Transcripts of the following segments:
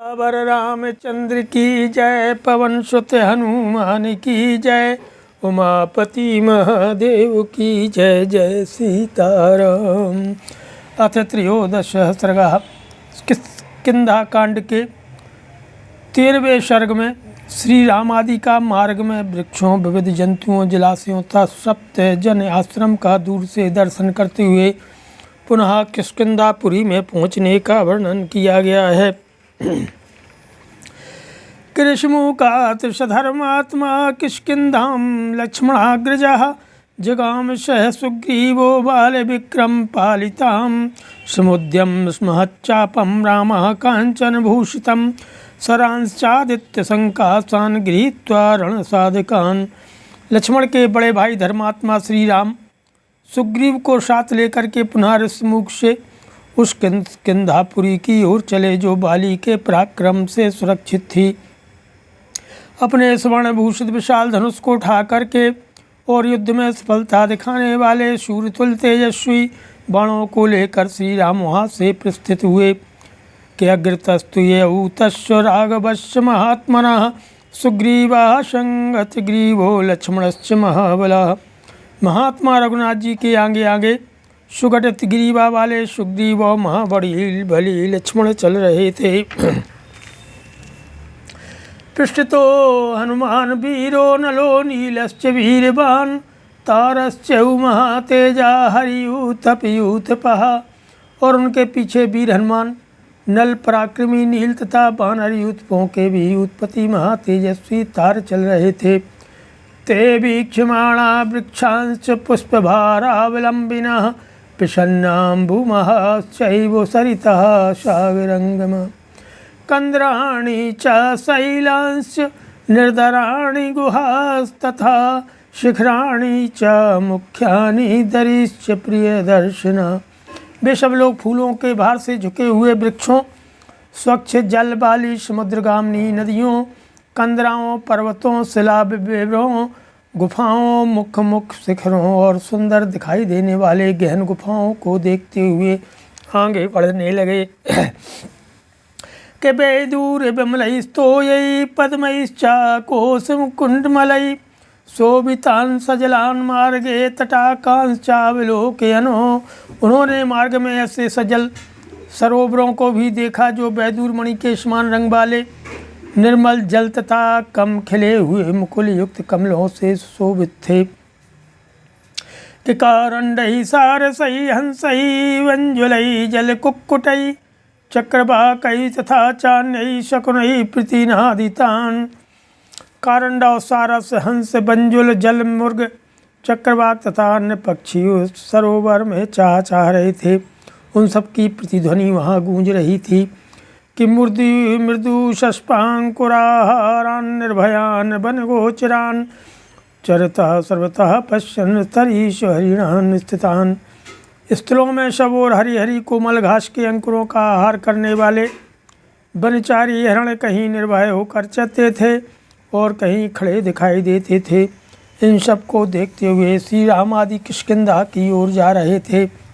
बाबर रामचंद्र की जय, पवन सुत हनुमान की जय, उमापति महादेव की जय। जय सीताराम। अथ त्रयोदश सर्गः। किष्किंधा कांड के 13वें सर्ग में श्री राम आदि का मार्ग में वृक्षों, विविध जंतुओं, जलाशयों तथा सप्त जन आश्रम का दूर से दर्शन करते हुए पुनः किष्किंधापुरी में पहुँचने का वर्णन किया गया है। कृष्णमुखात् सधर्मात्मा किष्किन्धां लक्ष्मणाग्रजः जगाम सह सुग्रीवो बालविक्रम पालितां समुद्यम स्महच्चापं रामः काञ्चनभूषितं सरांश्चादित्य संकाशान् गृहीत्वा रणसाधकान्। लक्ष्मण के बड़े भाई धर्मात्मा श्री राम सुग्रीव को साथ लेकर के पुनः ऋषमुख से उस किष्किंधापुरी की ओर चले जो बाली के पराक्रम से सुरक्षित थी। अपने स्वर्ण भूषित विशाल धनुष को उठा करके और युद्ध में सफलता दिखाने वाले शूरतुल तेजस्वी बाणों को लेकर श्री राम वहाँ से प्रस्थित हुए। कि अग्रतस्तु यूतस्य राघवस्य महात्मनः सुग्रीवा संगत ग्रीवो लक्ष्मणस्य महाबलः। महात्मा रघुनाथ जी के आगे आगे सुगठित ग्रीवा वाले सुग्रीव और महाबली बली लक्ष्मण चल रहे थे। पृष्ठतो हनुमान वीरो नलो नीलश्च वीरवान तारश्च महातेजा हरियूथपयूथपः। और उनके पीछे वीर हनुमान, नल पराक्रमी नील तथा वानर यूथपों के भी उत्पत्ति महातेजस्वी तार चल रहे थे। ते वीक्षमाणा वृक्षांश्च पुष्पभारावलंबिनः पिशन्नाम्बुमश्चैव सरितः सागरंगम कंद्राणि च शैलांश्च निर्दराणि गुहास्तथा शिखराणि च मुख्यानि दरीश्च प्रियदर्शन। वे सब लोग फूलों के भार से झुके हुए वृक्षों, स्वच्छ जल वाली समुद्रगामिनी नदियों, कंदराओं, पर्वतों, शिलाविवरों, गुफाओं, मुख शिखरों और सुंदर दिखाई देने वाले गहन गुफाओं को देखते हुए आगे बढ़ने लगे। के बेदूर विमलैस्तोयै पद्मैश्चाकोशमुकुण्डमलै शोभितान् सजलान् मार्गे तटाकांश्चाविलोकयनो। उन्होंने मार्ग में ऐसे सजल सरोवरों को भी देखा जो बैदूर मणि के समान रंग वाले निर्मल जल तथा कम खिले हुए मुकुल युक्त कमलों से शोभित थे। कि कारंडई सारसई हंसई वंजुलई जल कुक्कुटई चक्रवाकई तथा चान्यई शकुनई प्रतिनादितान। कारंडा और सारस, हंस, बंजुल, जल मुर्ग, चक्रवाक तथा अन्य पक्षी उस सरोवर में चाह रहे थे। उन सब की प्रतिध्वनि वहाँ गूंज रही थी। कि मृदु शस्पांकुराहारान् निर्भयान् वनगोचरान् चरतः सर्वतः पश्यन् स्तरीश हरिणान् स्थितान्। स्थलों में सब और हरी हरी कोमल घास के अंकुरों का आहार करने वाले वनचारी हिरण कहीं निर्भय होकर चलते थे और कहीं खड़े दिखाई देते थे। इन सब को देखते हुए श्री राम आदि किष्किंधा की ओर जा रहे थे।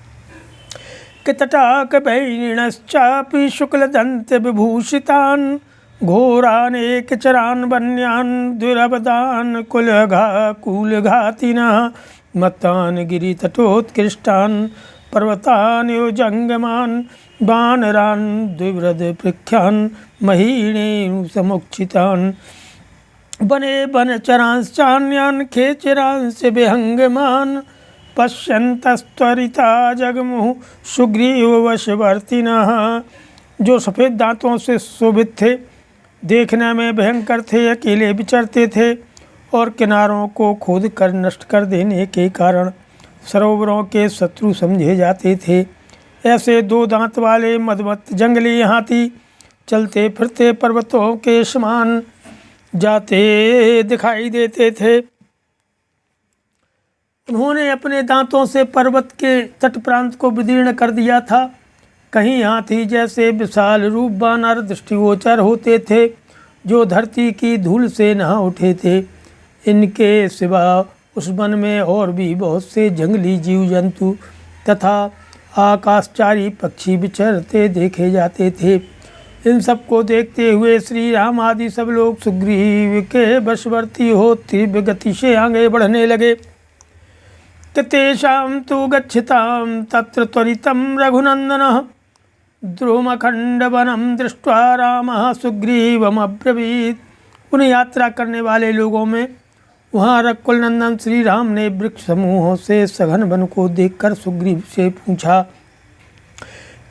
कि तटाकवैरिणश्चापि शुक्लदंत विभूषितान् घोरानेकचरान् वन्यान् दुरवदान् कूलघातिनः मत्तान् गिरितटोत्कृष्टान् पर्वतान् योजंगमान् वानरान् द्विवृदपृख्यान् महीणेषु समुक्षितान् वने वनचरांश्चान्यान् खेचरांश्च विहंगमान् पश्यन्तस्त्वरिता जगमुः सुग्रीववशवर्तिनः। जो सफ़ेद दांतों से शोभित थे, देखने में भयंकर थे, अकेले विचरते थे और किनारों को खोद कर नष्ट कर देने के कारण सरोवरों के शत्रु समझे जाते थे। ऐसे दो दांत वाले मदमत्त जंगली हाथी चलते फिरते पर्वतों के समान जाते दिखाई देते थे। उन्होंने अपने दांतों से पर्वत के तट प्रांत को विदीर्ण कर दिया था। कहीं हाथी जैसे विशाल रूप वानर दृष्टिगोचर होते थे जो धरती की धूल से नहा उठे थे। इनके सिवा उस वन में और भी बहुत से जंगली जीव जंतु तथा आकाशचारी पक्षी विचरते देखे जाते थे। इन सबको देखते हुए श्री राम आदि सब लोग सुग्रीव के वशवर्ती हो तीव्र गति से आगे बढ़ने लगे। तेषां तु गच्छतां तत्र त्वरितं रघुनन्दनः द्रुमखण्डवनं दृष्ट्वा रामः सुग्रीवमब्रवीत्। उन्हें यात्रा करने वाले लोगों में वहाँ रघुकुल नंदन श्री राम ने वृक्ष समूहों से सघन वन को देखकर सुग्रीव से पूछा,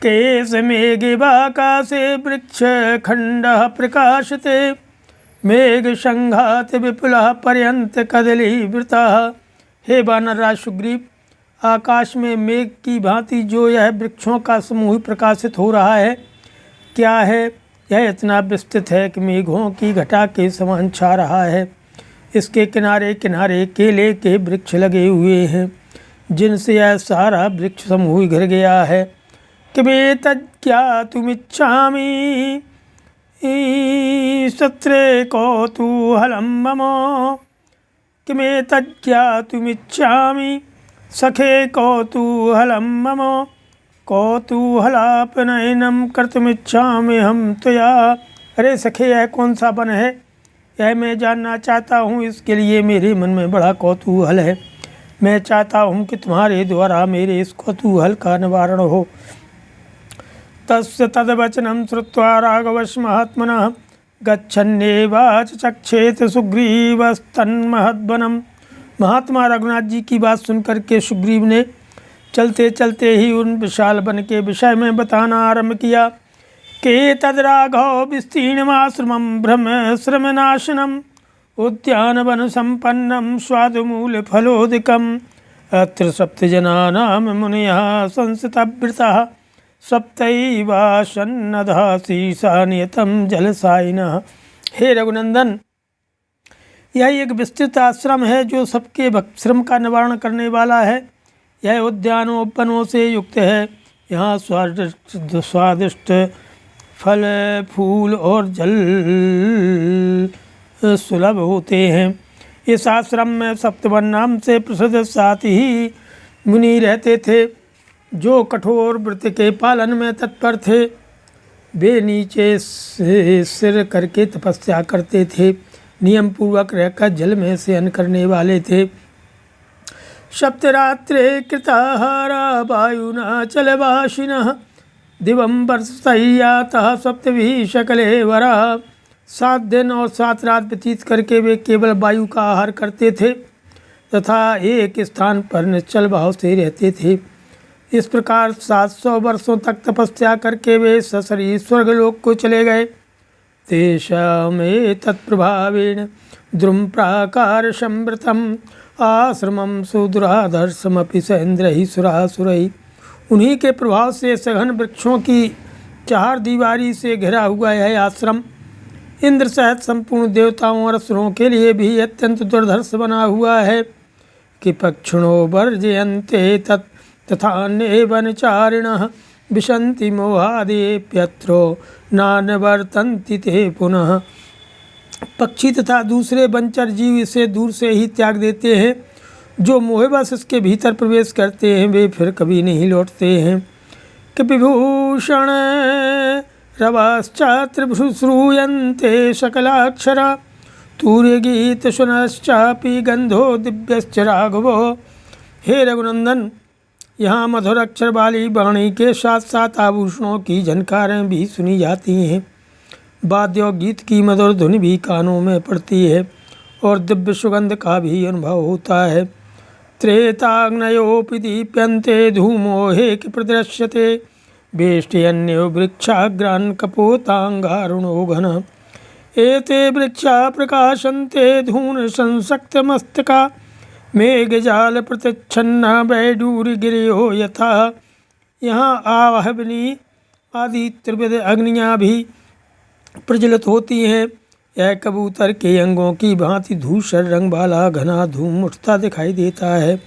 केस मेघे वाकाशे वृक्ष खंड प्रकाशते मेघ संघात विपुलः पर्यंत कदली वृतः। हे वानरराज सुग्रीव, आकाश में मेघ की भांति जो यह वृक्षों का समूह प्रकाशित हो रहा है, क्या है यह इतना विस्तृत है कि मेघों की घटा के समान छा रहा है। इसके किनारे किनारे केले के वृक्ष लगे हुए हैं, जिनसे यह सारा वृक्ष समूह घिर गया है। किमेतज्ज्ञातुमिच्छामि सत्रे कौतूहलं मम। किमेतज्ज्ञातुमिच्छामि सखे कौतूहलं मम कौतूहलापनयनं कर्तुमिच्छामि हम त्वया। अरे सखे, यह कौन सा वन है, यह मैं जानना चाहता हूँ। इसके लिए मेरे मन में बड़ा कौतूहल है। मैं चाहता हूँ कि तुम्हारे द्वारा मेरे इस कौतूहल का निवारण हो। तस्य तद्वचनं श्रुत्वा राघवश्महात्मनः गच्छन्नेवाच चक्षेत सुग्रीवस्तन्महद्वनम्। महात्मा रघुनाथ जी की बात सुनकर के सुग्रीव ने चलते चलते ही उन विशाल वन के विषय में बताना आरंभ किया। के तद्राघव विस्तीर्णमाश्रमं भ्रमश्रमनाशनम् उद्यानवन संपन्नं स्वादुमूल फलोदिकम् अत्र सप्तजनानां मुनयः संस्थितव्रतः सप्तैवासन्नदः नियतं जलसायिनः। हे रघुनंदन, यह एक विस्तृत आश्रम है जो सबके श्रम का निवारण करने वाला है। यह उद्यानों वनों से युक्त है। यहाँ स्वादिष्ट फल फूल और जल सुलभ होते हैं। इस आश्रम में सप्तवन नाम से प्रसिद्ध 7 ही मुनि रहते थे, जो कठोर व्रत के पालन में तत्पर थे। वे नीचे से सिर करके तपस्या करते थे, नियम पूर्वक रहकर जल में शयन करने वाले थे। सप्तरात्रे कृताहारा वायुना चलवासिनः दिवं वर्षय्यातः सप्तभिः सकले वरा। 7 दिन और 7 रात व्यतीत करके वे केवल वायु का आहार करते थे तथा एक स्थान पर निश्चल भाव से रहते थे। इस प्रकार 700 वर्षों तक तपस्या करके वे सशरीर स्वर्गलोक को चले गए। तेषामे तत्प्रभावेण द्रुम प्राकार संवृतम् आश्रमं सुदुराधर्षमपि सेन्द्रैः सुरासुरैः। उन्हीं के प्रभाव से सघन वृक्षों की 4 दीवारी से घिरा हुआ यह आश्रम इंद्र सहित संपूर्ण देवताओं और असुरों के लिए भी अत्यंत दुर्धर्ष बना हुआ है कि पक्षिणो वर्जयन्ते तत् तथा अन्ये वनचारिणः विशन्ति मोहादेप्यत्रो नान्वर्तन्ति ते पुनः। पक्षी तथा दूसरे वनचर जीव इसे दूर से ही त्याग देते हैं। जो मोहवश इसके भीतर प्रवेश करते हैं वे फिर कभी नहीं लौटते हैं। कि विभूषण रवाश्चात्र श्रूयन्ते सकलाक्षरा तूर्यगीत सुनश्चापि गंधो दिव्यश्च राघवो। हे रघुनंदन, यहाँ मधुर अक्षर वाली वाणी के साथ साथ आभूषणों की झनकारें भी सुनी जाती हैं। वाद्य और गीत की मधुर धुन भी कानों में पड़ती है और दिव्य सुगंध का भी अनुभव होता है। त्रेताग्नयोपि दीप्यन्ते धूमोहे कि प्रदृश्यते वेष्टयन्यो वृक्षाग्रान् कपोतांगारुणो घन। एते वृक्षा प्रकाशन्ते धून संसक्तमस्तका मेघजाल प्रतिच्छन्ना वैडूर्यगिरियो यथा। यहाँ आवहवनी आदि त्रिविध अग्नियाँ भी प्रज्वलित होती हैं। यह कबूतर के अंगों की भांति धूसर रंग वाला घना धूम उठता दिखाई देता है,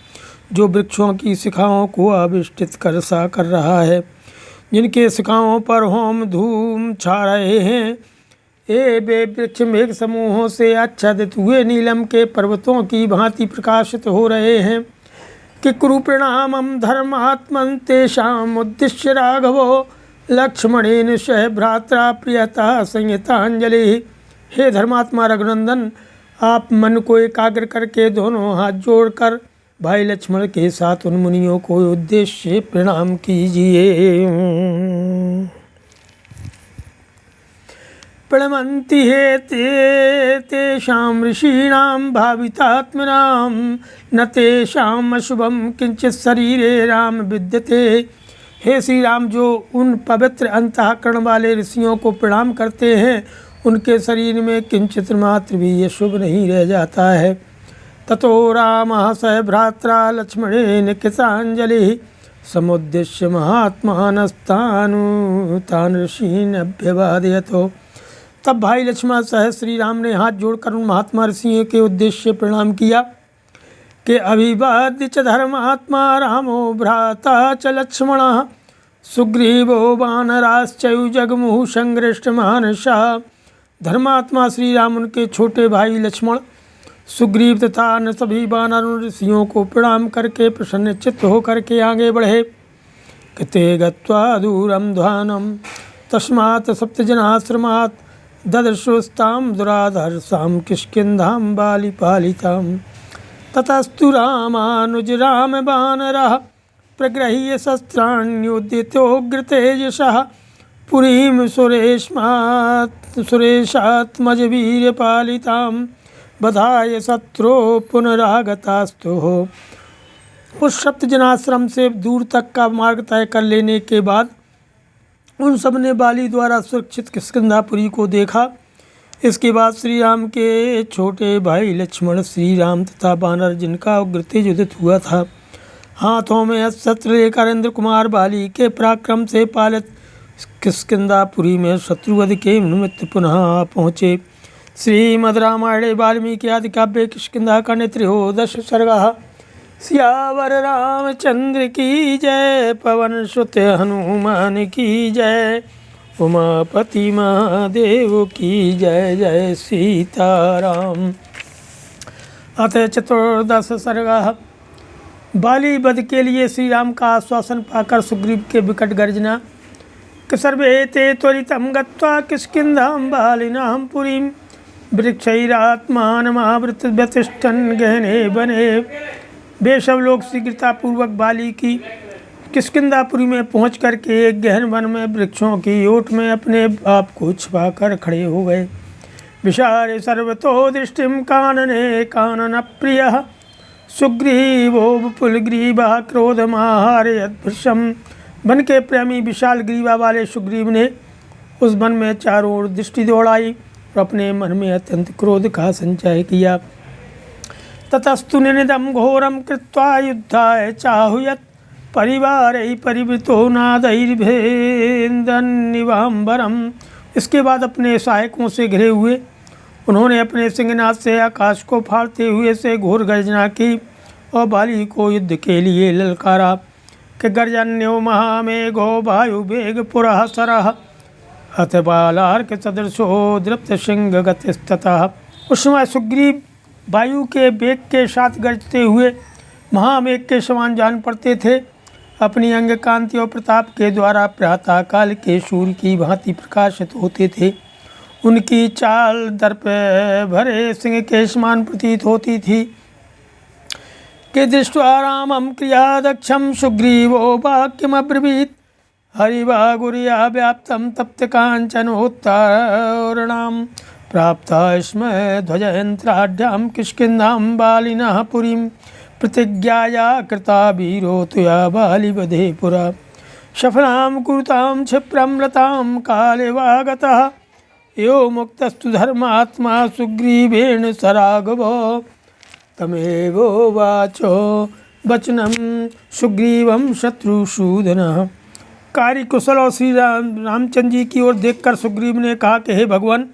जो वृक्षों की शिखाओं को आविष्टित कर रहा है, जिनके शिखाओं पर होम धूम छा रहे हैं। ये वे वृक्ष मेघ समूहों से आच्छादित हुए नीलम के पर्वतों की भांति प्रकाशित हो रहे हैं। कि कुरुप्रणामं धर्मात्मन तेषाम् उद्दिश्य राघवो लक्ष्मणेन सह भ्रात्रा प्रियता संहितांजलि। हे धर्मात्मा रघुनंदन, आप मन को एकाग्र करके दोनों हाथ जोड़कर भाई लक्ष्मण के साथ उन मुनियों को उद्देश्य से प्रणाम कीजिए। प्रणमन्ति हे ते तेषां ऋषीणां भावितात्मनां, न तेषाम् अशुभं किंचित शरीरे राम विद्यते। हे श्री राम, जो उन पवित्र अंतःकरण वाले ऋषियों को प्रणाम करते हैं उनके शरीर में किंचित मात्र भी ये शुभ नहीं रह जाता है। ततो रामः स भ्रात्रा लक्ष्मणेन कृतांजलि, समुद्दिश्य महात्मानस्तान् ऋषीन् अभ्यवादयतो। तब भाई लक्ष्मण सह श्री राम ने हाथ जोड़कर उन महात्मा ऋषियों के उद्देश्य से प्रणाम किया कि अभिवाद्य च धर्मात्मा रामो भ्राता च लक्ष्मणः, सुग्रीवो वानराश्चैव जगमुः संघृष्ट मानसा। धर्मात्मा श्री राम उनके छोटे भाई लक्ष्मण, सुग्रीव तथा अन्य सभी वानर ऋषियों को प्रणाम करके प्रसन्न चित्त होकर के आगे बढ़े। कृते गत्वा दूरम ध्वानम तस्मात् सप्तजनाश्रमात्, ददर्शोस्तां दुराधर्षां किष्किन्धां बालिपालितां। ततस्तु रामानुज राम वानरः, प्रगृह्य शस्त्राण्योदितोग्रतेजसः, पुरीं सुरेशात्मजवीर्यपालितां बधाय शत्रो पुनरागतास्तुः। उस सप्तजनाश्रम से दूर तक का मार्ग तय कर लेने के बाद उन सब ने बाली द्वारा सुरक्षित किष्किंधापुरी को देखा। इसके बाद श्री राम के छोटे भाई लक्ष्मण श्री राम तथा वानर जिनका उग्र तेज उदित हुआ था, हाथों में शस्त्र लेकर इंद्र कुमार बाली के पराक्रम से पालित किष्किंधापुरी में शत्रुवध के निमित्त पुनः पहुँचे। श्रीमद् रामायणे वाल्मीकि आदि काव्ये किष्किंधा का त्रयोदश सर्गः। सियावर रामचंद्र की जय, पवन सुत हनुमान की जय, उमापति महादेव की जय। जय सीताराम। अतः चतुर्दश सर्गः। बाली वध के लिए श्री राम का आश्वासन पाकर सुग्रीव के विकट गर्जना कि सर्वे ते त्वरितं गत्वा किष्किन्धां बालिनां पुरीं, वृक्षैरात्मानमावृत्य व्यतिष्ठन् गहने वने। वे सब लोग शीघ्रतापूर्वक बाली की किष्किंधापुरी में पहुँच करके एक गहन वन में वृक्षों की ओट में अपने आप को छिपाकर खड़े हो गए। विशारे सर्वतो दृष्टिं कानने कानन प्रियः, सुग्रीवो विपुलग्रीवः क्रोधमाहारयद्भृशम्। वन के प्रेमी विशाल ग्रीवा वाले सुग्रीव ने उस वन में चारों ओर दृष्टि दौड़ाई और अपने मन में अत्यंत क्रोध का संचय किया। ततस्तु निनदं घोरं कृत्वा युद्धाय चाहुयत्, परिवारैः परिवृतो नादैर्भेदन्निवाम्बरम्। इसके बाद अपने सहायकों से घिरे हुए उन्होंने अपने सिंहनाद से आकाश को फाड़ते हुए से घोर गर्जना की और बाली को युद्ध के लिए ललकारा कि गर्जन्यो महामेघो वायुवेग पुरः सरः, अथ बालार्क सदृशो दृप्त सिंह गतिस्ततः। उस समय सुग्रीव वायु के वेग के साथ गरजते हुए महामेघ के समान जान पड़ते थे। अपनी अंग कांति और प्रताप के द्वारा प्रातःकाल के सूर्य की भांति प्रकाशित होते थे। उनकी चाल दर्प भरे सिंह के समान प्रतीत होती थी कि दृष्ट्वा रामं क्रियादक्षं सुग्रीवो वाक्यमब्रवीत्, हरिवागुर्या व्याप्तं तप्त काञ्चनोत्तराणां, प्राप्ता स्म ध्वजयन्त्राढ्यां किष्किन्धां बालिनः पुरीं, प्रतिज्ञाया कृता वीरो तुया बालिवधे पुरा। सफलां कुरुतां क्षिप्रं लतां काले वागतः, यो मुक्तस्तु धर्मात्मा सुग्रीवेण सराघवो, तमेवोवाचो वचनं सुग्रीवं शत्रुसूदनः। कार्य कुशल और श्री रामचंद्र जी की ओर देखकर सुग्रीव ने कहा कि हे भगवान,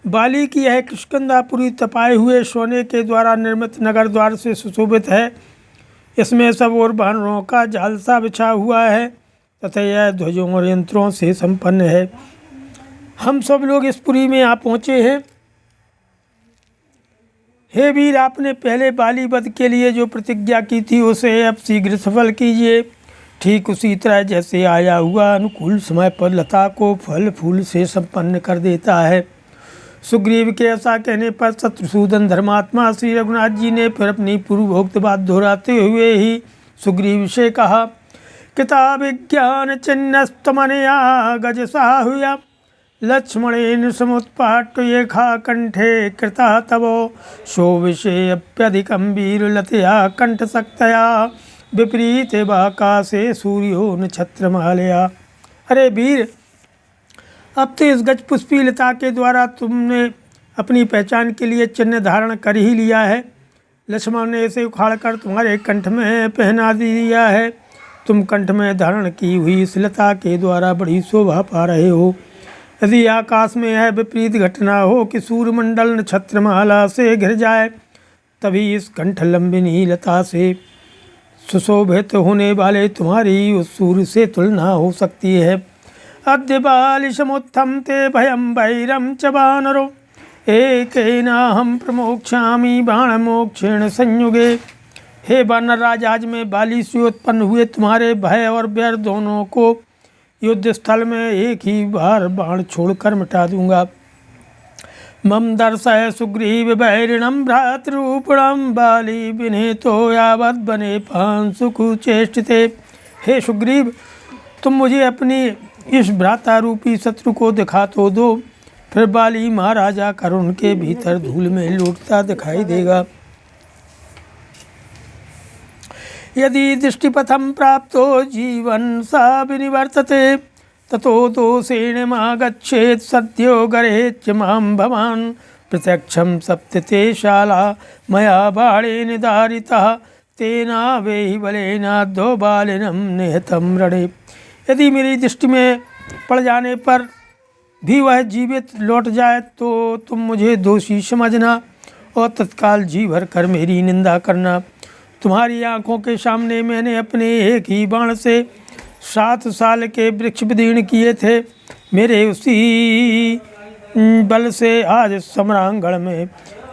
बाली की यह किष्किंधापुरी तपाए हुए सोने के द्वारा निर्मित नगर द्वार से सुशोभित है। इसमें सब और वानरों का जाल सा बिछा हुआ है तथा यह ध्वजों और यंत्रों से संपन्न है। हम सब लोग इस पुरी में आ पहुँचे हैं। हे वीर, आपने पहले बाली वध के लिए जो प्रतिज्ञा की थी उसे अब शीघ्र सफल कीजिए। ठीक उसी तरह जैसे आया हुआ अनुकूल समय पर लता को फल फूल से संपन्न कर देता है। सुग्रीव के ऐसा कहने पर शत्रुसूदन धर्मात्मा श्री रघुनाथ जी ने फिर अपनी पूर्वोक्त बात दोहराते हुए ही सुग्रीव से कहा, किता विज्ञान चिन्हस्तमनया गज साहुया लक्ष्मणेन समुत्पाट्य येखा कंठे कृता तवो शोविषेऽप्यधिकं वीरलतया कंठशक्तया विपरीत बाकाशे सूर्यो नक्षत्रमालया। अरे वीर, अब तो इस गज पुष्पी लता के द्वारा तुमने अपनी पहचान के लिए चिन्ह धारण कर ही लिया है। लक्ष्मण ने इसे उखाड़कर तुम्हारे कंठ में पहना दिया है। तुम कंठ में धारण की हुई इस लता के द्वारा बड़ी शोभा पा रहे हो। यदि आकाश में यह विपरीत घटना हो कि सूर्यमंडल नक्षत्रमाला से घिर जाए, तभी इस कंठ लंबिनी लता से सुशोभित होने वाले तुम्हारी उस सूर्य से तुलना हो सकती है। अद्य बालिशमुत्थम ते भयं वैरं च वानरो एकेनाहं प्रमोक्ष्यामि बाणमोक्षेण संयुगे। हे वानर राज, आज मैं बाली से उत्पन्न हुए तुम्हारे भय और बैर दोनों को युद्ध स्थल में एक ही बार बाण छोड़कर मिटा दूंगा। मम दर्शय सुग्रीव वैरिणं भ्रातृरूपिणं बाली विनीतो यावत् बने पांसुकु चेष्टिते। हे सुग्रीव, तुम मुझे अपनी इस भ्राता रूपी शत्रु को दिखा तो दो, फिर बाली महाराजा करुण के भीतर धूल में लौटता दिखाई देगा। यदि दृष्टिपथं प्राप्तो जीवन सा विनिवर्तते ततो दोषेण मागच्छेत् सद्यो गरेच्च मां भवान् प्रत्यक्षं सप्तते शाला मया बाणेन दारितः तेनावेहि बलेनाद्यो बालिनं निहतं रणे। यदि मेरी दृष्टि में पड़ जाने पर भी वह जीवित लौट जाए तो तुम मुझे दोषी समझना और तत्काल जी भर कर मेरी निंदा करना। तुम्हारी आंखों के सामने मैंने अपने एक ही बाण से 7 साल के वृक्ष विदीर्ण किए थे। मेरे उसी बल से आज सम्रांगण में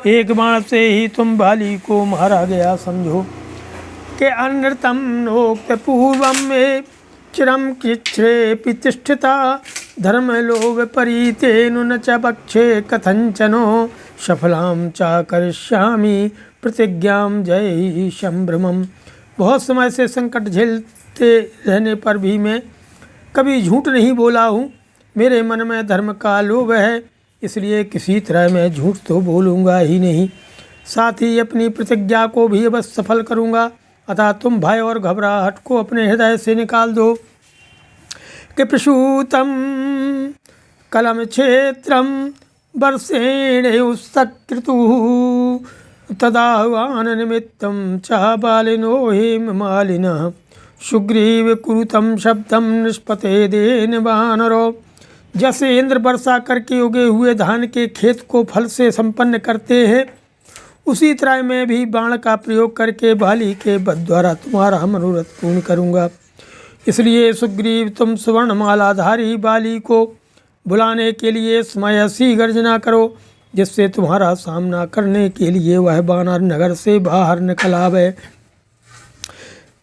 एक बाण से ही तुम बाली को मारा गया समझो। के अनृतम नोक्त पूर्वम में चिरम किच्छ्रे प्रतिष्ठिता धर्मलोभ परितेनु न च पक्षे कथंचनो सफलाम चा करिष्यामि प्रतिज्ञाम जय संभ्रमम। बहुत समय से संकट झेलते रहने पर भी मैं कभी झूठ नहीं बोला हूँ। मेरे मन में धर्म का लोभ है, इसलिए किसी तरह मैं झूठ तो बोलूँगा ही नहीं, साथ ही अपनी प्रतिज्ञा को भी अवश्य सफल करूँगा। अतः तुम भय और घबराहट को अपने हृदय से निकाल दो। कि प्रसूतम कलम क्षेत्रम वर्षेण सकृतु तदाह्वान निमित्तम च बालिनो हेम मालिनः सुग्रीव कुरुतम शब्दम निष्पते देन वानरो। जैसे इंद्र वर्षा करके उगे हुए धान के खेत को फल से संपन्न करते हैं, उसी तरह मैं भी बाण का प्रयोग करके बाली के बल द्वारा तुम्हारा मनोरथ पूर्ण करूँगा। इसलिए सुग्रीव, तुम सुवर्णमालाधारी बाली को बुलाने के लिए समय ऐसी गर्जना करो जिससे तुम्हारा सामना करने के लिए वह वानर नगर से बाहर निकल आवे।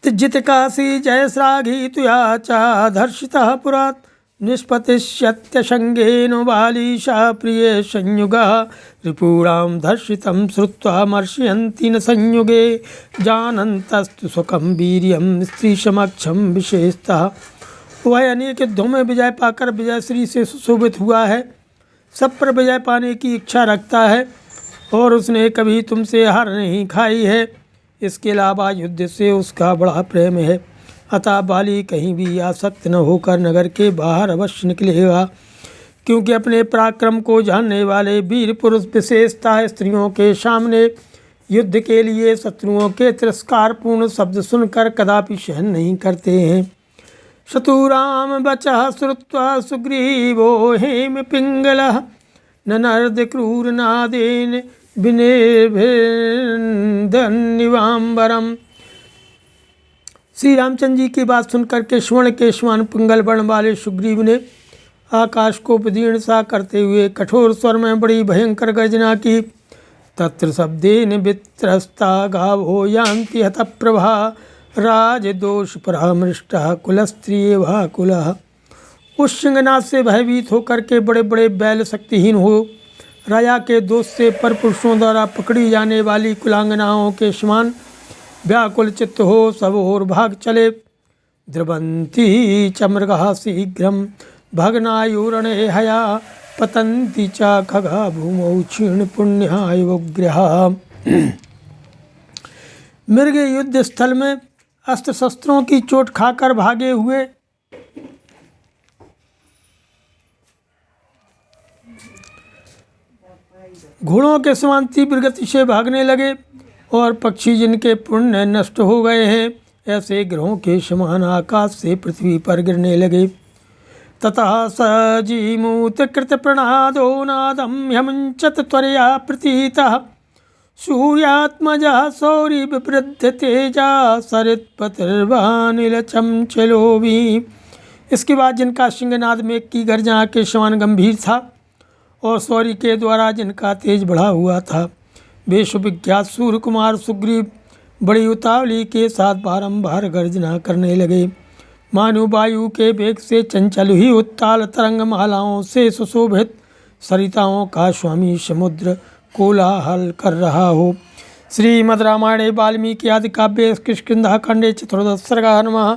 तिज्जित काशी जयश्राघी तुया चा धर्षितः पुरात् निष्पतिष्यत्य संगेन बालीशा प्रिय संयुगा रिपूणां धर्षितं श्रुत्वा मर्षयन्ति न संयुगे जानन्तस्तु सुखं वीर्यं स्त्री समक्षं विशेषतः। वह अनेक युद्धों में विजय पाकर विजयश्री से सुशोभित हुआ है, सब पर विजय पाने की इच्छा रखता है और उसने कभी तुमसे हार नहीं खाई है। इसके अलावा युद्ध से उसका बड़ा प्रेम है। अतः बाली कहीं भी आसक्त न होकर नगर के बाहर अवश्य निकलेगा, क्योंकि अपने पराक्रम को जानने वाले वीर पुरुष विशेषतः स्त्रियों के सामने युद्ध के लिए शत्रुओं के तिरस्कारपूर्ण शब्द सुनकर कदापि सहन नहीं करते हैं। शतुराम बचः श्रुत्वा सुग्रीवो हेम पिंगलः ननर्द क्रूर नादेन विनिर्भिन्धन्निवाम्बरम्। श्री रामचंद्र जी की बात सुनकर के स्वर्ण के समान पिंगल वर्ण वाले सुग्रीव ने आकाश को विदीर्ण सा करते हुए कठोर स्वर में बड़ी भयंकर गर्जना की। तत्र शब्देन वित्रस्ता गावो यान्ति हतप्रभा राजदोष परामृष्टः कुलस्त्रियेवा कुलः। उस सिंहनाद से भयभीत होकर के बड़े बड़े बैल शक्तिहीन हो राजा के दोष से पर पुरुषों द्वारा पकड़ी जाने वाली कुलांगनाओं के समान व्याकुल चित्त हो सब ओर भाग चले। द्रवंती च मृगः शीघ्रं भग्नायुरणे हया पतंती च खगा भूमौ क्षीण पुण्याय उग्रहा। मृग युद्ध स्थल में अस्त्र शस्त्रों की चोट खाकर भागे हुए घोड़ों के समान तीव्र गति से भागने लगे और पक्षी जिनके पुण्य नष्ट हो गए हैं ऐसे ग्रहों के समान आकाश से पृथ्वी पर गिरने लगे। ततः सजीमूत कृत प्रणादो नादम ह्यमुंचत त्वरया प्रतीतः सूर्यात्मजः सौरी विवृद्ध तेजा सरित्पतिर्वानिल चंचलोभी। इसके बाद जिनका सिंहनाद मेघ की गर्जना के समान गंभीर था और सौरी के द्वारा जिनका तेज बढ़ा हुआ था वे सुविख्यात सूर्य कुमार सुग्रीव बड़ी उतावली के साथ बारंबार गर्जना करने लगे। मानो वायु के वेग से चंचल ही उत्ताल तरंग मालाओं से सुशोभित सरिताओं का स्वामी समुद्र कोलाहल कर रहा हो। श्रीमद् रामायणे वाल्मीकि आदि काव्ये किष्किंधाखंडे चतुर्दश सर्गः। नमः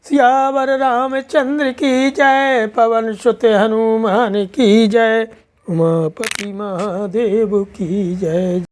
सियावर रामचंद्र की जय, पवन सुत हनुमान की जय, उमापति महादेव की जय।